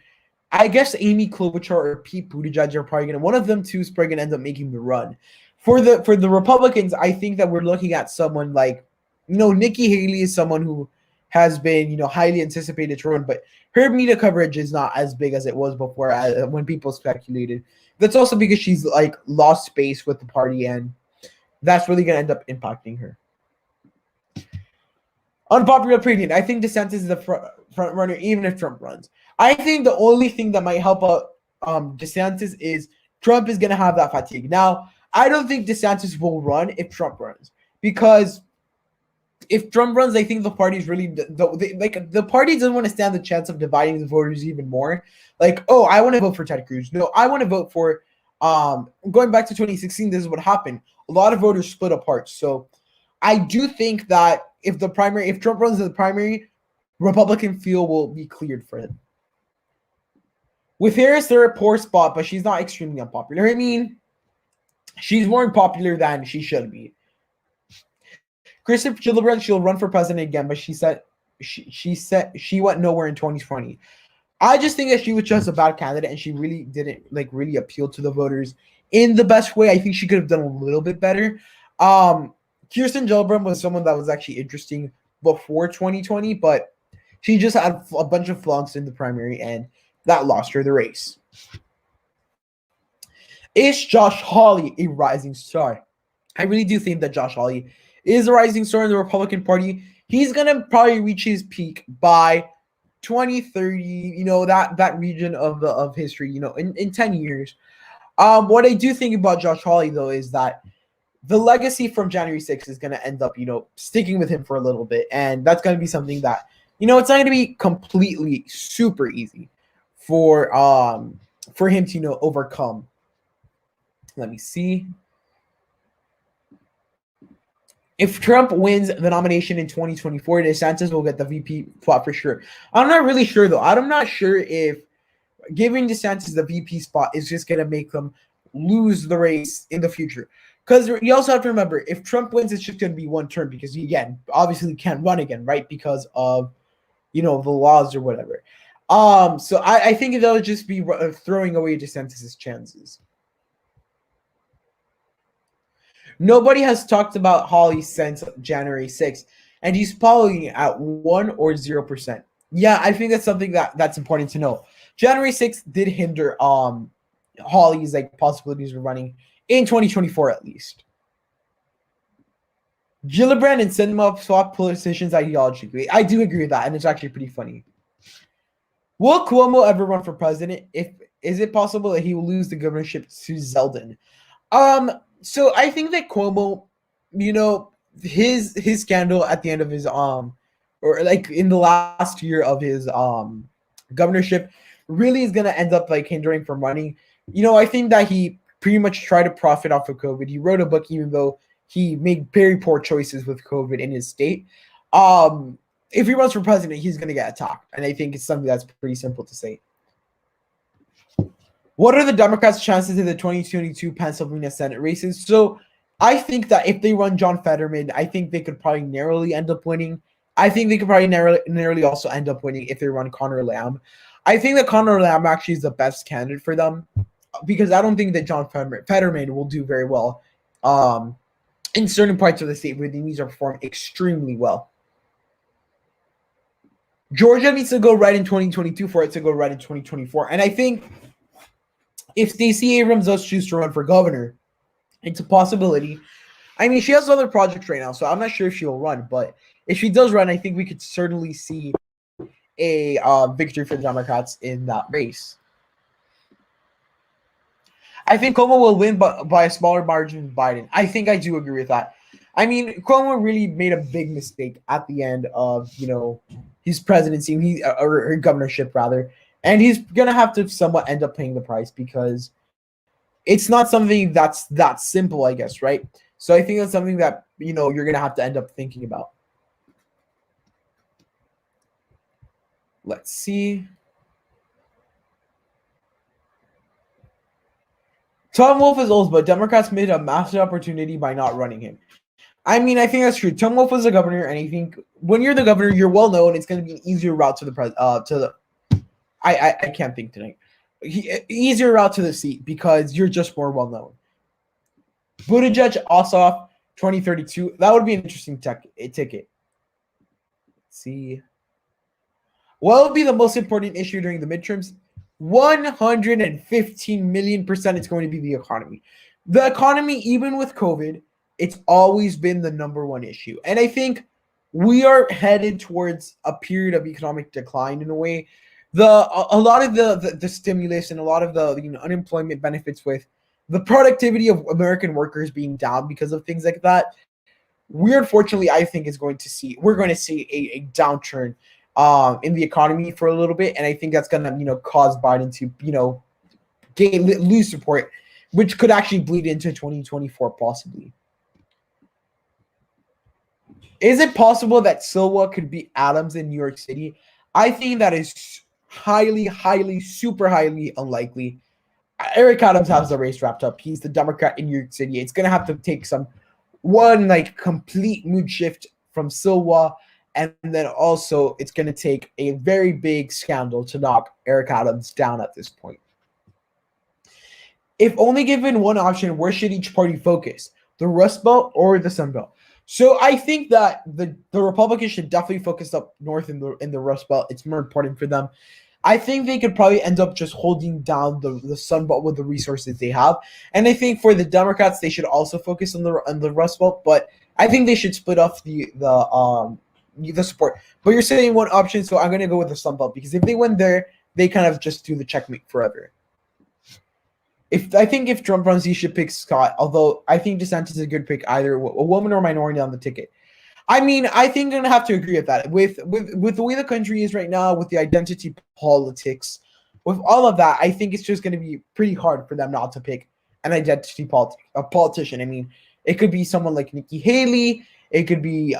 I guess Amy Klobuchar or Pete Buttigieg are probably one of them two is probably gonna end up making the run. For the Republicans, I think that we're looking at someone like, Nikki Haley is someone who has been, highly anticipated to run, but her media coverage is not as big as it was before when people speculated. That's also because she's lost space with the party, and that's really gonna end up impacting her. Unpopular opinion. I think DeSantis is the front runner, even if Trump runs. I think the only thing that might help out DeSantis is Trump is going to have that fatigue. Now, I don't think DeSantis will run if Trump runs, because if Trump runs, I think the party's really the party doesn't want to stand the chance of dividing the voters even more. I want to vote for Ted Cruz. No, I want to vote for going back to 2016. This is what happened. A lot of voters split apart. So I do think that if Trump runs in the primary, Republican field will be cleared for him. With Harris, they're a poor spot, but she's not extremely unpopular. I mean, she's more unpopular than she should be. Kristen Gillibrand, she'll run for president again, but she said she went nowhere in 2020. I just think that she was just a bad candidate, and she really didn't really appeal to the voters in the best way. I think she could have done a little bit better. Kirsten Gillibrand was someone that was actually interesting before 2020, but she just had a bunch of flunks in the primary, and that lost her the race. Is Josh Hawley a rising star? I really do think that Josh Hawley is a rising star in the Republican Party. He's going to probably reach his peak by 2030, that region of history, in 10 years. What I do think about Josh Hawley, though, is that the legacy from January 6th is going to end up, sticking with him for a little bit. And that's going to be something that, it's not going to be completely super easy for him to, overcome. Let me see. If Trump wins the nomination in 2024, DeSantis will get the VP spot for sure. I'm not really sure, though. I'm not sure if giving DeSantis the VP spot is just going to make them lose the race in the future. Because you also have to remember, if Trump wins, it's just going to be one term because he, again, obviously can't run again, right? Because of, the laws or whatever. So I think that would just be throwing away DeSantis' chances. Nobody has talked about Hawley since January 6th, and he's probably at 1 or 0%. Yeah, I think that's something that's important to know. January 6th did hinder Hawley's possibilities of running in 2024 at least. Gillibrand and Sinema swap politicians ideologically. I do agree with that, and it's actually pretty funny. Will Cuomo ever run for president? Is it possible that he will lose the governorship to Zeldin? So I think that Cuomo, his scandal at the end of his or like in the last year of his governorship really is gonna end up like hindering from running. I think that he pretty much tried to profit off of COVID. He wrote a book even though he made very poor choices with COVID in his state. If he runs for president, he's going to get attacked. And I think it's something that's pretty simple to say. What are the Democrats' chances in the 2022 Pennsylvania Senate races? So I think that if they run John Fetterman, I think they could probably narrowly end up winning. I think they could probably narrowly also end up winning if they run Connor Lamb. I think that Connor Lamb actually is the best candidate for them because I don't think that John Fetterman will do very well in certain parts of the state where they need to perform extremely well. Georgia needs to go red in 2022 for it to go red in 2024. And I think if Stacey Abrams does choose to run for governor, it's a possibility. I mean, she has other projects right now, so I'm not sure if she will run. But if she does run, I think we could certainly see a victory for the Democrats in that race. I think Cuomo will win by a smaller margin than Biden. I think I do agree with that. I mean, Cuomo really made a big mistake at the end of, his presidency, or governorship rather, and he's gonna have to somewhat end up paying the price because it's not something that's that simple, I guess, right? So I think that's something that you're gonna have to end up thinking about. Let's see. Tom Wolf is old, but Democrats made a massive opportunity by not running him. I mean, I think that's true. Tom Wolf was the governor, and I think when you're the governor, you're well known. It's going to be an easier route to the I can't think tonight. Easier route to the seat because you're just more well known. Buttigieg, Ossoff, 2032. That would be an interesting ticket. Let's see. What would be the most important issue during the midterms? 115 million% it's going to be the economy. The economy, even with COVID, it's always been the number one issue. And I think we are headed towards a period of economic decline in a way. A lot of the stimulus and a lot of the unemployment benefits with the productivity of American workers being down because of things like that. We unfortunately, I think, we're going to see a downturn in the economy for a little bit, and I think that's going to cause Biden to lose support, which could actually bleed into 2024 possibly. Is it possible that Silva could beat Adams in New York City? I think that is highly, super highly unlikely. Eric Adams has the race wrapped up. He's the Democrat in New York City. It's going to have to take one complete mood shift from Silva, and then also it's going to take a very big scandal to knock Eric Adams down at this point. If only given one option, where should each party focus? The Rust Belt or the Sun Belt? So I think that the Republicans should definitely focus up north in the Rust Belt. It's more important for them. I think they could probably end up just holding down the Sun Belt with the resources they have. And I think for the Democrats, they should also focus on the Rust Belt. But I think they should split off the support. But you're saying one option, so I'm going to go with the Sun Belt because if they win there, they kind of just do the checkmate forever. I think if Trump runs, he should pick Scott, although I think DeSantis is a good pick, either a woman or minority on the ticket. I mean, I think I'm going to have to agree with that. With the way the country is right now, with the identity politics, with all of that, I think it's just going to be pretty hard for them not to pick an identity politician. I mean, it could be someone like Nikki Haley. It could be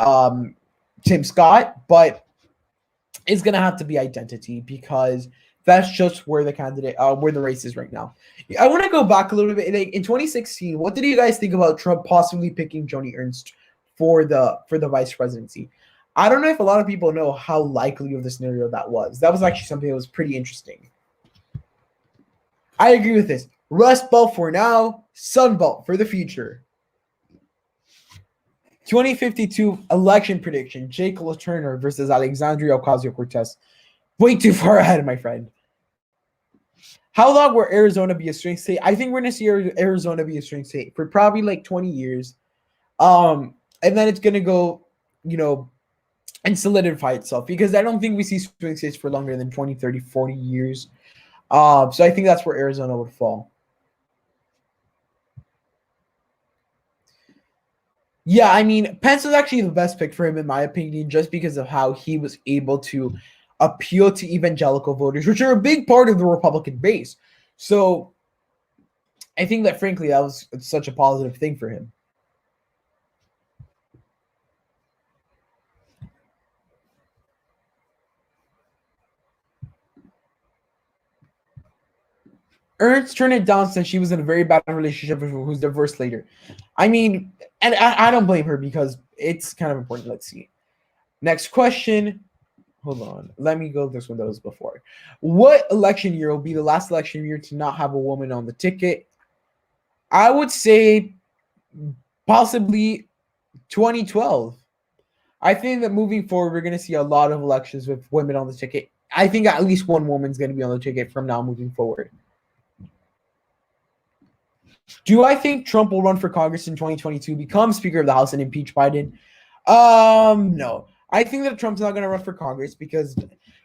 Tim Scott, but it's going to have to be identity because that's just where where the race is right now. I want to go back a little bit. In 2016, what did you guys think about Trump possibly picking Joni Ernst for the vice presidency? I don't know if a lot of people know how likely of the scenario that was. That was actually something that was pretty interesting. I agree with this. Rust Belt for now, Sun Belt for the future. 2052 election prediction: Jake LaTurner versus Alexandria Ocasio-Cortez. Way too far ahead, my friend. How long will Arizona be a swing state? I think we're gonna see Arizona be a swing state for probably like 20 years. And then it's gonna go, and solidify itself, because I don't think we see swing states for longer than 20, 30, 40 years. So I think that's where Arizona would fall. Yeah, I mean, Pence was actually the best pick for him, in my opinion, just because of how he was able to appeal to evangelical voters, which are a big part of the Republican base. So I think that, frankly, that was such a positive thing for him. Ernst turned it down since she was in a very bad relationship with who's divorced later. I mean, and I don't blame her, because it's kind of important. Let's see. Next question. Hold on. Let me go this one that was before. What election year will be the last election year to not have a woman on the ticket? I would say possibly 2012. I think that moving forward, we're going to see a lot of elections with women on the ticket. I think at least one woman's going to be on the ticket from now moving forward. Do I think Trump will run for Congress in 2022, become Speaker of the House, and impeach Biden? No. I think that Trump's not going to run for Congress because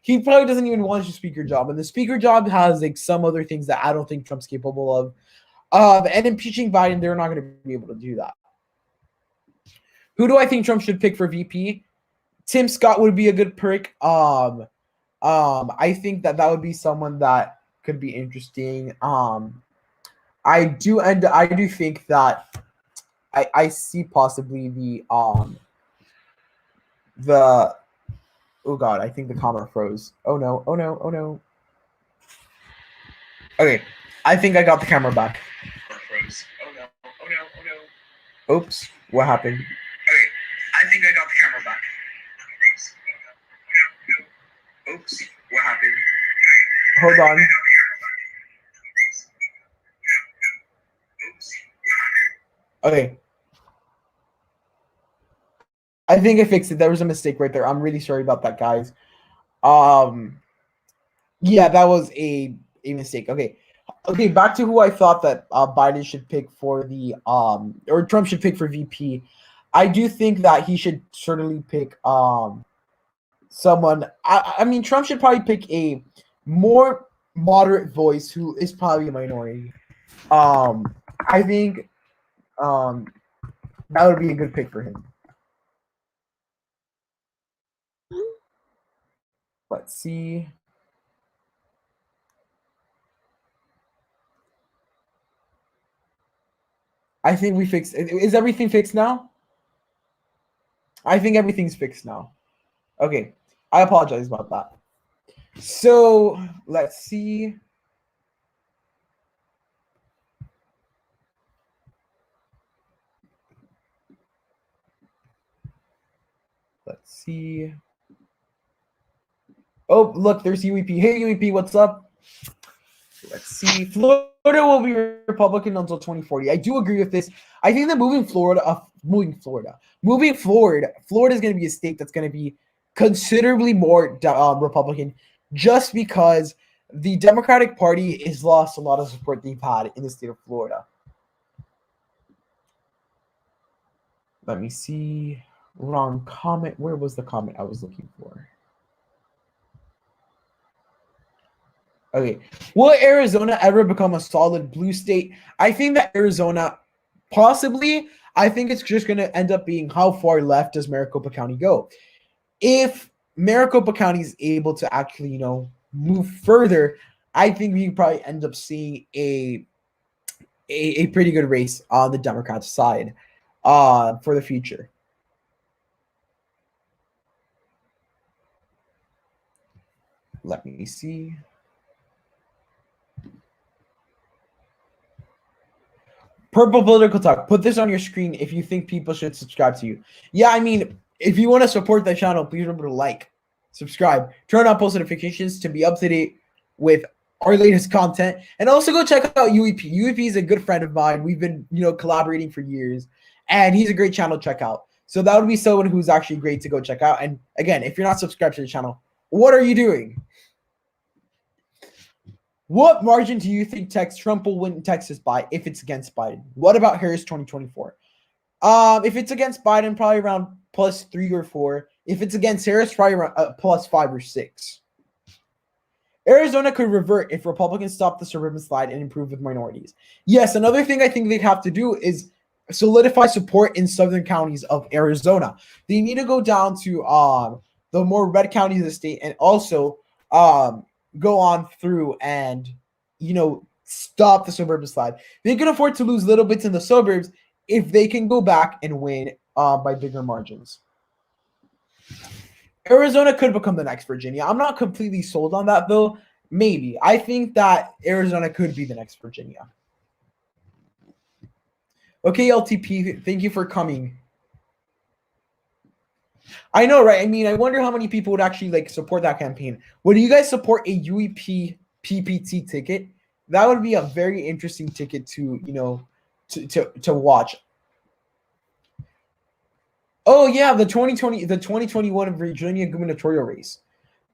he probably doesn't even want the speaker job. And the speaker job has like some other things that I don't think Trump's capable of. And impeaching Biden, they're not going to be able to do that. Who do I think Trump should pick for VP? Tim Scott would be a good pick. I think that would be someone that could be interesting. I do think that I see possibly the oh god, I think the comment froze. Oh no. Okay, I think I got the camera back. Froze. Oh no. Oops, what happened? Okay, I think I got the camera back. Oops, what happened? Hold on. Okay. I think I fixed it. There was a mistake right there. I'm really sorry about that, guys. Yeah, that was a mistake. Okay, back to who I thought that Biden should pick for the or Trump should pick for VP. I do think that he should certainly pick someone. I mean, Trump should probably pick a more moderate voice who is probably a minority. I think that would be a good pick for him. Let's see. I think we fixed. Is everything fixed now? I think everything's fixed now. Okay. I apologize about that. So let's see. Let's see. Oh, look, there's UEP. Hey, UEP, what's up? Let's see. Florida will be Republican until 2040. I do agree with this. I think that moving forward, Florida is going to be a state that's going to be considerably more Republican, just because the Democratic Party has lost a lot of support they've had in the state of Florida. Let me see. Wrong comment. Where was the comment I was looking for? Okay. Will Arizona ever become a solid blue state? I think that Arizona possibly. I think it's just going to end up being how far left does Maricopa County go? If Maricopa County is able to actually, move further, I think we probably end up seeing a pretty good race on the Democrat side for the future. Let me see. Purple Political Talk. Put this on your screen if you think people should subscribe to you. Yeah, I mean, if you want to support the channel, please remember to like, subscribe, turn on post notifications to be up to date with our latest content, and also go check out UEP. UEP is a good friend of mine. We've been, collaborating for years, and he's a great channel to check out. So that would be someone who's actually great to go check out. And again, if you're not subscribed to the channel, what are you doing? What margin do you think Trump will win in Texas by if it's against Biden? What about Harris 2024? If it's against Biden, probably around +3 or 4. If it's against Harris, probably around +5 or 6. Arizona could revert if Republicans stop the suburban slide and improve with minorities. Yes, another thing I think they'd have to do is solidify support in southern counties of Arizona. They need to go down to the more red counties of the state and also go on through and stop the suburban slide. They can afford to lose little bits in the suburbs if they can go back and win by bigger margins. Arizona could become the next Virginia. I'm not completely sold on that, though. Maybe. I think that Arizona could be the next Virginia. Okay, LTP, thank you for coming. I know, right? I mean, I wonder how many people would actually support that campaign. Would you guys support a UEP PPT ticket? That would be a very interesting ticket to watch. Oh yeah, the 2021 Virginia gubernatorial race.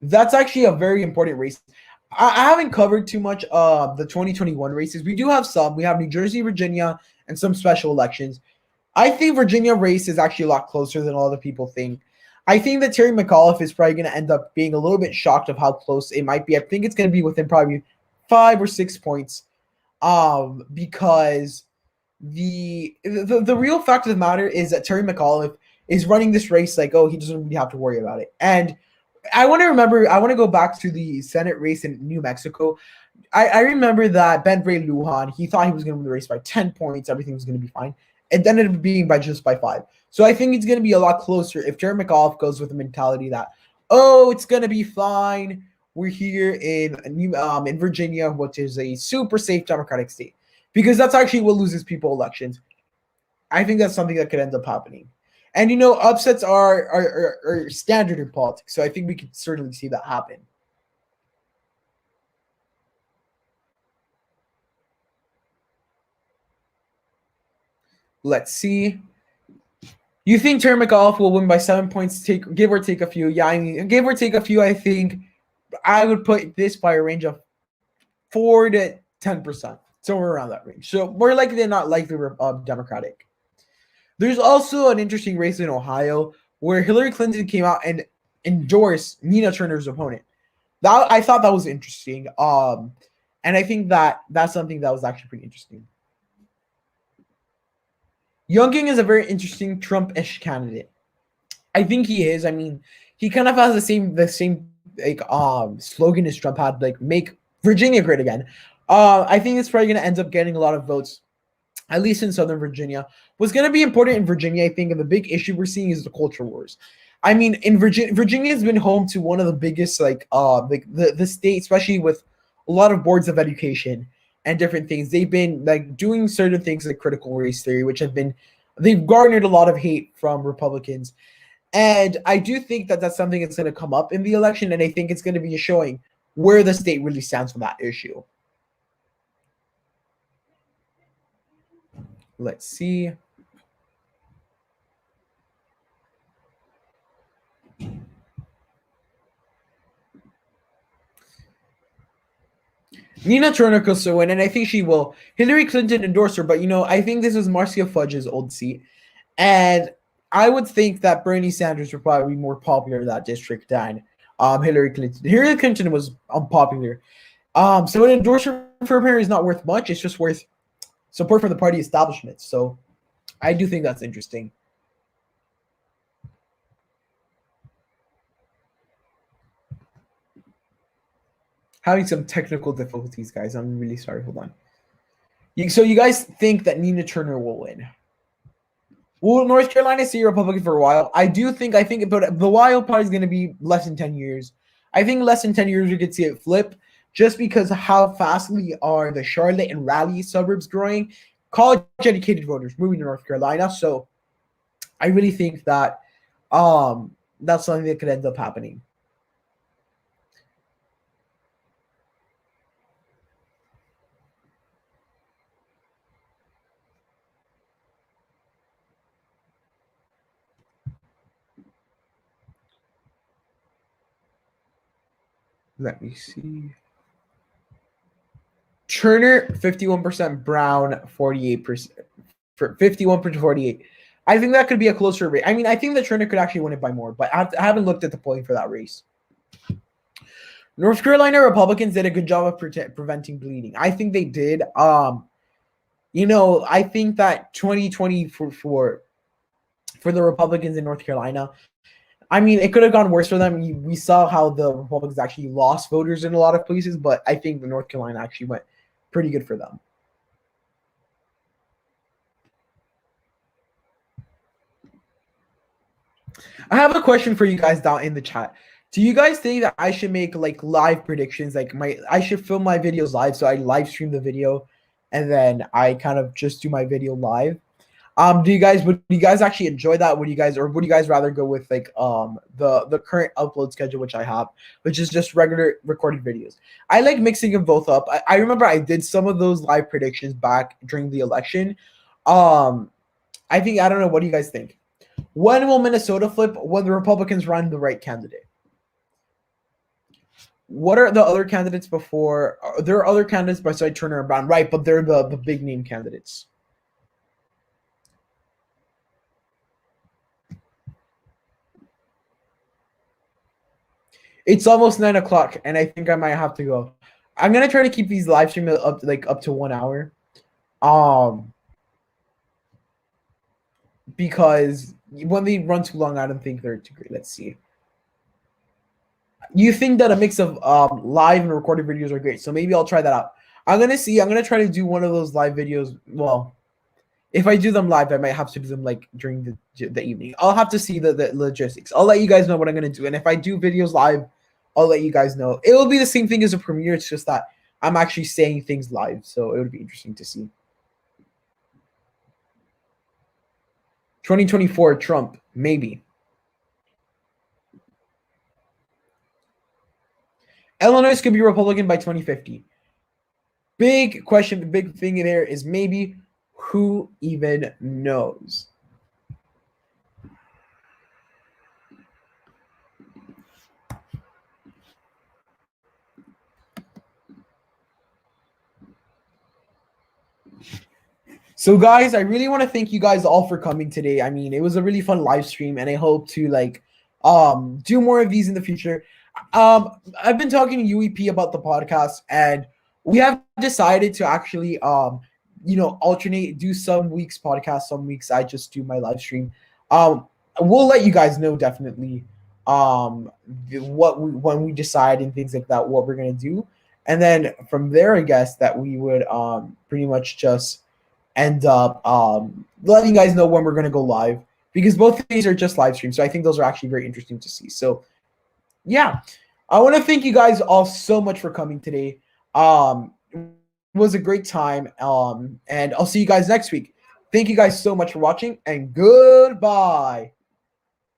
That's actually a very important race. I haven't covered too much of the 2021 races. We do have some. We have New Jersey, Virginia, and some special elections. I think Virginia race is actually a lot closer than a lot of people think. I think that Terry McAuliffe is probably going to end up being a little bit shocked of how close it might be. I think it's going to be within probably 5 or 6 points, because the real fact of the matter is that Terry McAuliffe is running this race like, oh, he doesn't really have to worry about it. And I want to go back to the Senate race in New Mexico. I remember that Ben Ray Lujan, he thought he was going to win the race by 10 points. Everything was going to be fine. It ended up being by 5. So I think it's going to be a lot closer if Terry McAuliffe goes with the mentality that, oh, it's going to be fine. We're here in Virginia, which is a super safe Democratic state, because that's actually what loses people elections. I think that's something that could end up happening. And upsets are standard in politics, so I think we could certainly see that happen. Let's see. You think Terry McAuliffe will win by 7 points, give or take a few? Yeah, I mean, give or take a few. I think I would put this by a range of 4 to 10%, somewhere around that range. So more likely than not, likely Democratic. There's also an interesting race in Ohio where Hillary Clinton came out and endorsed Nina Turner's opponent. That I thought that was interesting. And I think that that's something that was actually pretty interesting. Youngkin is a very interesting Trump-ish candidate. I think he is. I mean, he kind of has the same slogan as Trump had, like make Virginia great again. I think it's probably going to end up getting a lot of votes, at least in Southern Virginia. What's going to be important in Virginia, I think, and the big issue we're seeing is the culture wars. I mean, in Virginia has been home to one of the biggest, the state, especially with a lot of boards of education and different things. They've been doing certain things like critical race theory, which they've garnered a lot of hate from Republicans. And I do think that that's something that's going to come up in the election, and I think it's going to be showing where the state really stands on that issue. Let's see. Nina Turner could still win, and I think she will. Hillary Clinton endorsed her, but I think this is Marcia Fudge's old seat, and I would think that Bernie Sanders would probably be more popular in that district than Hillary Clinton. Hillary Clinton was unpopular, so an endorsement for her is not worth much. It's just worth support for the party establishment. So I do think that's interesting. Having some technical difficulties, guys. I'm really sorry. Hold on. So you guys think that Nina Turner will win? Will North Carolina stay Republican for a while? I think, but the while probably is going to be less than 10 years. I think less than 10 years we could see it flip, just because of how fastly are the Charlotte and Raleigh suburbs growing. College-educated voters moving to North Carolina. So I really think that that's something that could end up happening. Let me see. Turner 51%, Brown 48%, 51% 48. I think that could be a closer race. I mean, I think that Turner could actually win it by more, but I haven't looked at the polling for that race. North Carolina Republicans did a good job of preventing bleeding. I think they did. You know, I think that 2020 for the Republicans in North Carolina, I mean, it could have gone worse for them. We saw how the Republicans actually lost voters in a lot of places, but I think the North Carolina actually went pretty good for them. I have a question for you guys down in the chat. Do you guys think that I should make like live predictions? Like I should film my videos live, so I live stream the video, and then I kind of just do my video live. Would you guys actually enjoy that? Would you guys rather go with like the current upload schedule which I have, which is just regular recorded videos? I like mixing them both up. I remember I did some of those live predictions back during the election. I don't know. What do you guys think? When will Minnesota flip when the Republicans run the right candidate? What are the other candidates before? There are other candidates besides Turner and Brown, right? But they're the big name candidates. It's almost 9 o'clock, and I think I might have to go. I'm gonna try to keep these live streams up to 1 hour, because when they run too long, I don't think they're too great. Let's see. You think that a mix of live and recorded videos are great, so maybe I'll try that out. I'm gonna try to do one of those live videos. Well, if I do them live, I might have to do them like during the evening. I'll have to see the logistics. I'll let you guys know what I'm gonna do, and if I do videos live, I'll let you guys know. It will be the same thing as a premiere. It's just that I'm actually saying things live, so it would be interesting to see. 2024 Trump, maybe. Illinois could be Republican by 2050. Big question, the big thing in there is maybe. Who even knows? So guys, I really want to thank you guys all for coming today. I mean, it was a really fun live stream, and I hope to do more of these in the future. I've been talking to UEP about the podcast, and we have decided to actually alternate, do some weeks podcast, some weeks I just do my live stream. We'll let you guys know definitely when we decide and things like that, what we're gonna do. And then from there, I guess that we would pretty much just end up letting you guys know when we're going to go live, because both of these are just live streams. So I think those are actually very interesting to see. So yeah, I want to thank you guys all so much for coming today. It was a great time. And I'll see you guys next week. Thank you guys so much for watching, and goodbye.